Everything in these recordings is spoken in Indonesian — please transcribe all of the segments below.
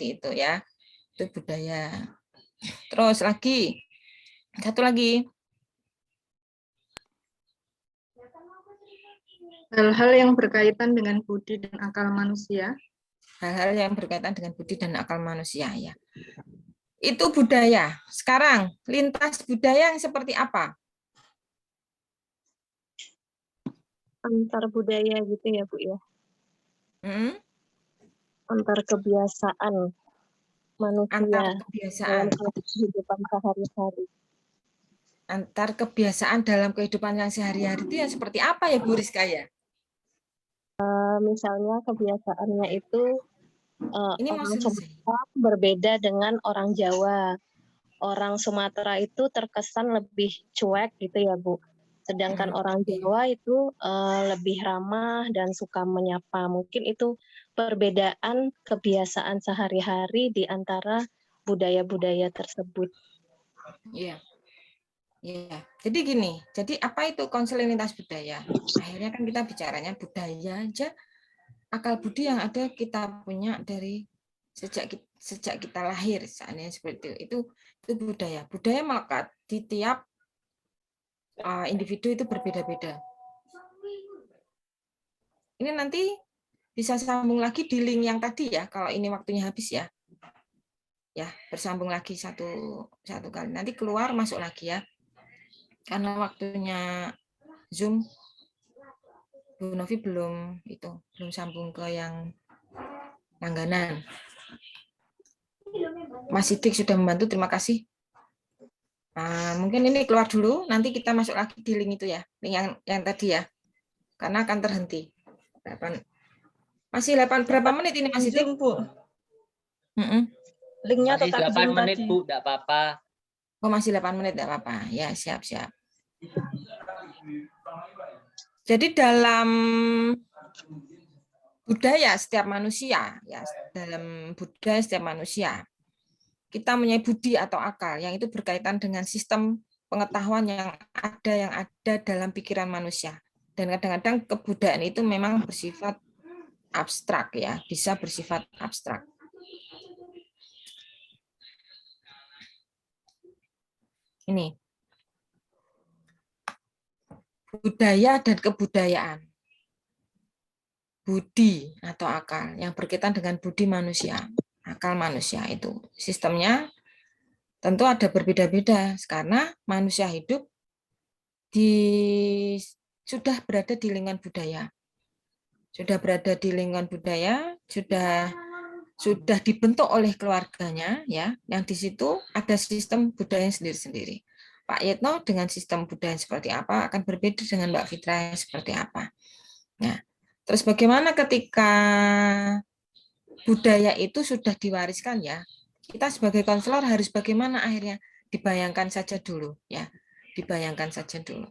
seperti itu ya. Itu budaya. Terus lagi, satu lagi. Hal-hal yang berkaitan dengan budi dan akal manusia. Hal-hal yang berkaitan dengan budi dan akal manusia ya. Itu budaya. Sekarang lintas budaya yang seperti apa? Antar budaya gitu ya Bu ya. Antar kebiasaan manusia Antar dalam kebiasaan. kehidupan sehari-hari. Antar kebiasaan dalam kehidupan yang sehari-hari itu yang seperti apa ya Bu Rizka ya? Misalnya kebiasaannya itu Ini orang Sumatera berbeda dengan orang Jawa. Orang Sumatera itu terkesan lebih cuek gitu ya Bu. Sedangkan orang Jawa itu lebih ramah dan suka menyapa. Mungkin itu perbedaan kebiasaan sehari-hari di antara budaya-budaya tersebut. Iya. Ya, jadi gini. Jadi apa itu konseling lintas budaya? Akhirnya kan kita bicaranya budaya aja. Akal budi yang ada kita punya dari sejak kita lahir, seandainya seperti itu budaya. Budaya melekat di tiap individu itu berbeda-beda. Ini nanti bisa sambung lagi di link yang tadi ya, kalau ini waktunya habis ya. Ya, bersambung lagi satu kali. Nanti keluar masuk lagi ya. Karena waktunya Zoom Bu Novi belum sambung ke yang langganan. Mas Sidik sudah membantu, terima kasih. Mungkin ini keluar dulu, nanti kita masuk lagi di link itu ya, link yang tadi ya, karena akan terhenti. Masih 8 berapa menit ini Mas Sidik? Bu. Linknya Masih tetap 8 menit tadi. Bu, enggak apa-apa. Oh masih 8 menit, enggak apa-apa. Ya siap. Jadi dalam budaya setiap manusia, ya dalam budaya setiap manusia, kita mempunyai budi atau akal yang itu berkaitan dengan sistem pengetahuan yang ada dalam pikiran manusia. Dan kadang-kadang kebudayaan itu memang bersifat abstrak ya, bisa bersifat abstrak. Ini budaya dan kebudayaan. Budi atau akal yang berkaitan dengan budi manusia, akal manusia itu sistemnya tentu ada berbeda-beda karena manusia hidup sudah berada di lingkungan budaya. Sudah berada di lingkungan budaya, sudah dibentuk oleh keluarganya ya, yang di situ ada sistem budaya sendiri-sendiri. Pak Yetno dengan sistem budaya seperti apa akan berbeda dengan Mbak Fitra yang seperti apa. Nah, terus bagaimana ketika budaya itu sudah diwariskan ya, kita sebagai konselor harus bagaimana akhirnya dibayangkan saja dulu ya, dibayangkan saja dulu.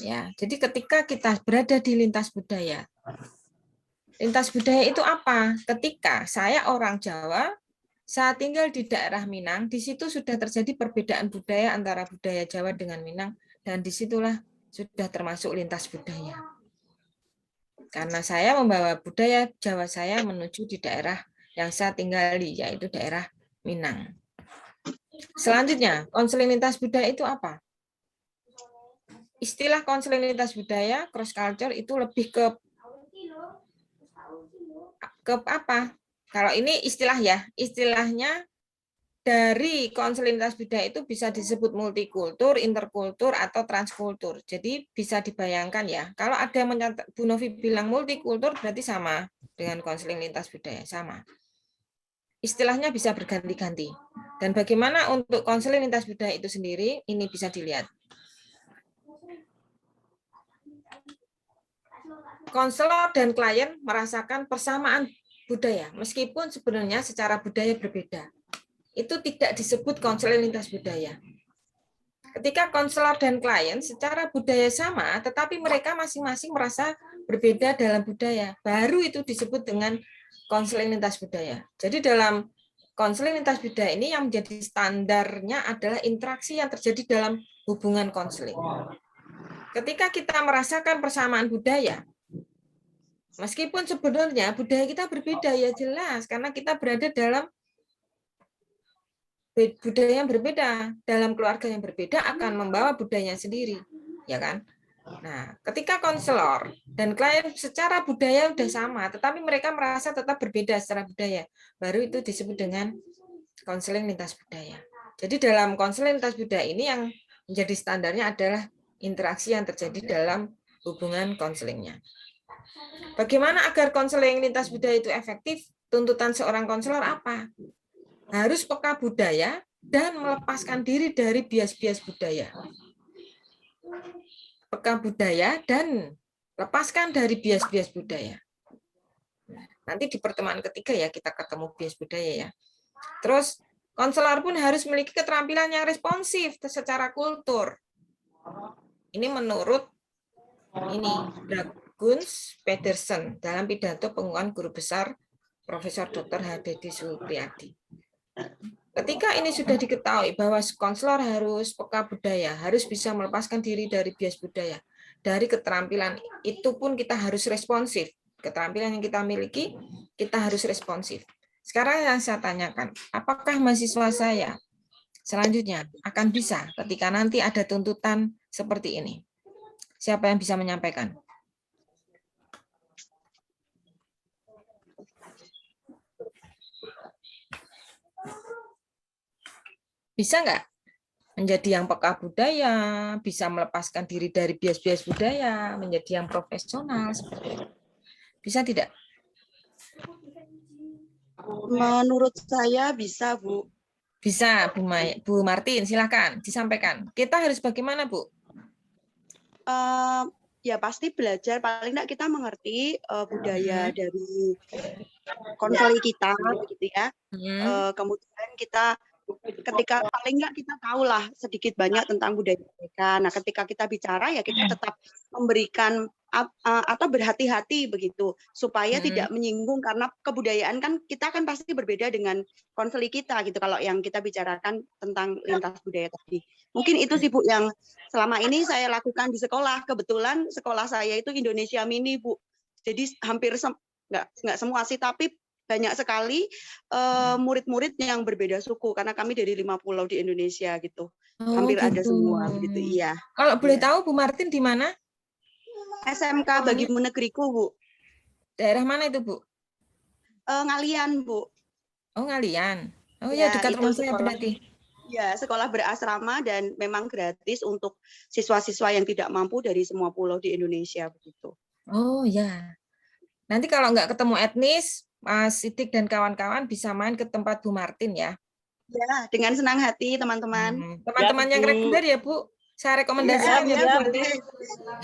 Ya, jadi ketika kita berada di lintas budaya itu apa? Ketika saya orang Jawa, saya tinggal di daerah Minang, di situ sudah terjadi perbedaan budaya antara budaya Jawa dengan Minang, dan disitulah sudah termasuk lintas budaya. Karena saya membawa budaya Jawa saya menuju di daerah yang saya tinggali, yaitu daerah Minang. Selanjutnya, konseling lintas budaya itu apa? Istilah konseling lintas budaya, cross culture itu lebih ke apa? Kalau ini istilah ya, istilahnya dari konseling lintas budaya itu bisa disebut multikultur, interkultur, atau transkultur. Jadi bisa dibayangkan ya, kalau ada yang Bu Novi bilang multikultur berarti sama dengan konseling lintas budaya, sama. Istilahnya bisa berganti-ganti. Dan bagaimana untuk konseling lintas budaya itu sendiri, ini bisa dilihat. Konselor dan klien merasakan persamaan budaya, meskipun sebenarnya secara budaya berbeda. Itu tidak disebut konseling lintas budaya. Ketika konselor dan klien secara budaya sama, tetapi mereka masing-masing merasa berbeda dalam budaya, baru itu disebut dengan konseling lintas budaya. Jadi dalam konseling lintas budaya ini yang menjadi standarnya adalah interaksi yang terjadi dalam hubungan konseling. Ketika kita merasakan persamaan budaya, Meskipun sebenarnya budaya kita berbeda ya jelas, karena kita berada dalam budaya yang berbeda, dalam keluarga yang berbeda akan membawa budayanya sendiri, ya kan? Nah, ketika konselor dan klien secara budaya udah sama, tetapi mereka merasa tetap berbeda secara budaya, baru itu disebut dengan konseling lintas budaya. Jadi dalam konseling lintas budaya ini yang menjadi standarnya adalah interaksi yang terjadi dalam hubungan konselingnya. Bagaimana agar konseling lintas budaya itu efektif? Tuntutan seorang konselor apa? Harus peka budaya dan melepaskan diri dari bias-bias budaya. Peka budaya dan lepaskan dari bias-bias budaya. Nanti di pertemuan ketiga ya kita ketemu bias budaya ya. Terus konselor pun harus memiliki keterampilan yang responsif secara kultur. Ini menurut Guns Pedersen dalam pidato pengumuman guru besar Profesor Dr. H.D.D. Supriyadi. Ketika ini sudah diketahui bahwa konselor harus peka budaya, harus bisa melepaskan diri dari bias budaya, dari keterampilan itu pun kita harus responsif. Keterampilan yang kita miliki, kita harus responsif. Sekarang yang saya tanyakan, apakah mahasiswa saya selanjutnya akan bisa ketika nanti ada tuntutan seperti ini? Siapa yang bisa menyampaikan? Bisa nggak menjadi yang peka budaya, bisa melepaskan diri dari bias-bias budaya, menjadi yang profesional seperti itu? Bisa tidak? Menurut saya bisa, Bu. Bisa, Bu Martin, silakan disampaikan. Kita harus bagaimana, Bu? Ya pasti belajar, paling nggak kita mengerti budaya dari konseling kita, gitu ya. Kemudian kita ketika paling nggak kita tahulah sedikit banyak tentang budaya mereka. Nah, ketika kita bicara ya kita tetap memberikan atau berhati-hati begitu supaya tidak menyinggung, karena kebudayaan kan kita kan pasti berbeda dengan konseling kita gitu kalau yang kita bicarakan tentang lintas budaya tadi. Mungkin itu sih Bu yang selama ini saya lakukan di sekolah. Kebetulan sekolah saya itu Indonesia Mini, Bu. Jadi hampir nggak semua sih, tapi banyak sekali murid-murid yang berbeda suku karena kami dari 5 pulau di Indonesia gitu. Hampir gitu. ada semua begitu. Iya. Kalau boleh tahu Bu Martin di mana? SMK Bagimu Negeriku, Bu. Daerah mana itu, Bu? Ngalian, Bu. Oh, Ngalian. Oh ya, dekat rumah saya berarti. Ya, sekolah berasrama dan memang gratis untuk siswa-siswa yang tidak mampu dari semua pulau di Indonesia begitu. Oh ya. Nanti kalau nggak ketemu etnis, Mas Sidik dan kawan-kawan bisa main ke tempat Bu Martin ya. Ya, dengan senang hati teman-teman. Teman-teman yang reguler ya, Bu. Saya rekomendasikan ya, Bu.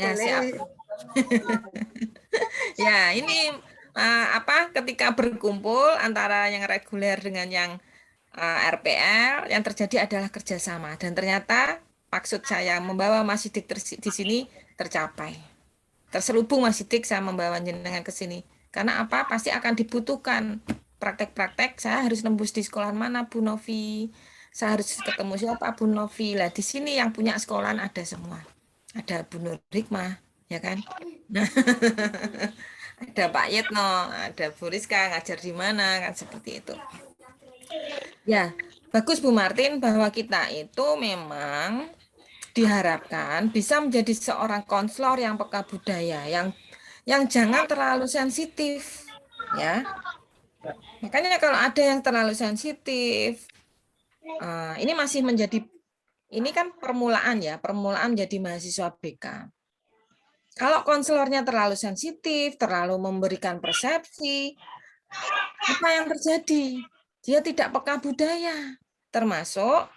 Ya, siap. Ya, ini ketika berkumpul antara yang reguler dengan yang RPL, yang terjadi adalah kerjasama. Dan ternyata maksud saya membawa Mas Sidik di sini tercapai. Terselubung Mas Sidik saya membawa jenengan ke sini. Karena apa? Pasti akan dibutuhkan praktek-praktek. Saya harus nembus di sekolah mana, Bu Novi. Saya harus ketemu siapa, Bu Novi. Lah di sini yang punya sekolahan ada semua. Ada Bu Nur Hikmah, ya kan? Nah, ada Pak Yetno, ada Bu Rizka ngajar di mana, kan seperti itu. Ya, bagus Bu Martin bahwa kita itu memang diharapkan bisa menjadi seorang konselor yang peka budaya, yang jangan terlalu sensitif, ya. Makanya kalau ada yang terlalu sensitif, ini masih menjadi, ini kan permulaan ya, permulaan menjadi mahasiswa BK. Kalau konselornya terlalu sensitif, terlalu memberikan persepsi, apa yang terjadi? Dia tidak peka budaya, termasuk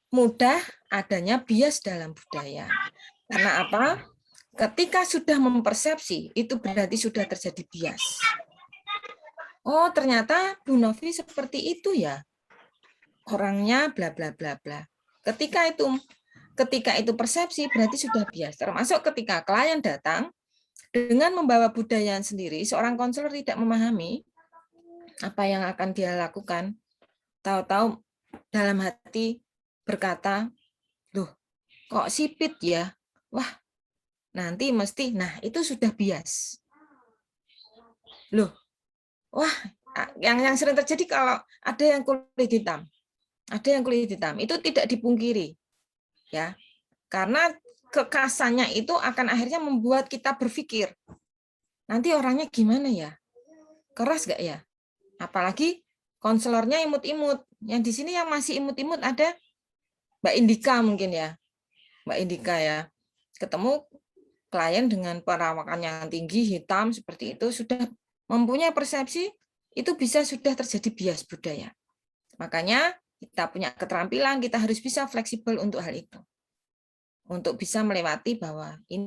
mudah adanya bias dalam budaya. Karena apa? Ketika sudah mempersepsi, itu berarti sudah terjadi bias. Oh, ternyata Bu Novi seperti itu ya. Orangnya bla bla bla bla. Ketika itu persepsi berarti sudah bias. Termasuk ketika klien datang dengan membawa budaya sendiri, seorang konselor tidak memahami apa yang akan dia lakukan. Tahu-tahu dalam hati berkata, "Loh, kok sipit ya? Wah, nanti mesti, nah itu sudah bias. Loh, wah, yang sering terjadi kalau ada yang kulit hitam, itu tidak dipungkiri, ya, karena kekasannya itu akan akhirnya membuat kita berpikir, nanti orangnya gimana ya, keras gak ya, apalagi konselornya imut-imut. Yang di sini yang masih imut-imut ada Mbak Indika mungkin ya, Mbak Indika ya, ketemu klien dengan perawakan yang tinggi, hitam seperti itu, sudah mempunyai persepsi, itu bisa sudah terjadi bias budaya. Makanya kita punya keterampilan, kita harus bisa fleksibel untuk hal itu. Untuk bisa melewati bahwa ini